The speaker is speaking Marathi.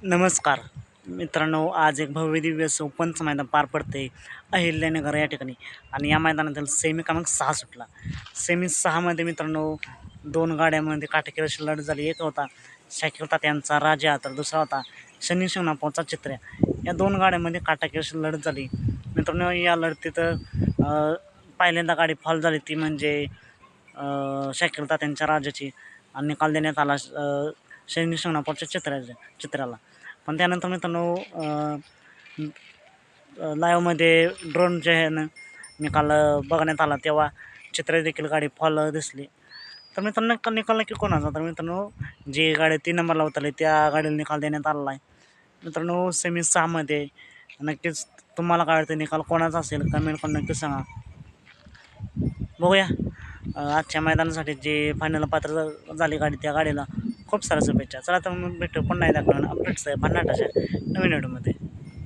नमस्कार मित्रांनो, आज एक भव्य दिव्य असं ओपनचं मैदान पार पडते अहिल्यानगर या ठिकाणी. आणि या मैदानातील सेमी क्रमांक 6 सुटला. सेमी 6मध्ये मित्रांनो 2 गाड्यामध्ये काटेकी अशी लढत झाली. एक होता शाकीर तात्यांचा राजा, तर दुसरा होता शनी शिंगणापूरचा चित्र्या. या 2 गाड्यांमध्ये काटेकी अशी लढत झाली. मित्रांनो, या लढतीत पहिल्यांदा गाडी फॉल झाली, ती म्हणजे शाकीर तात्यांच्या राजाची, आणि निकाल देण्यात आला शनी शिंगणापूरच्या चित्र्याला. पण त्यानंतर मित्रांनो लाईव्हमध्ये ड्रोनच्या ह्यानं निकाल बघण्यात आला, तेव्हा चित्र देखील गाडी फॉल दिसली. तर मित्रांनो निकाल नक्की कोणाचा? तर मित्रांनो, जी गाडी 3 नंबरला उतरली त्या गाडीला निकाल देण्यात आलेला आहे. मित्रांनो, सेमी 6मध्ये नक्कीच तुम्हाला काय वाटतं, निकाल कोणाचा असेल? कमेंट करून नक्की सांगा. बघूया आजच्या मैदानासाठी जे फायनल पात्र झाली गाडी, त्या गाडीला खूप साऱ्या शुभेच्छा. चला तर मग भेटू पुन्हा एकदा अपडेट्स भन्नाटाच्या नवीन व्हिडिओमध्ये.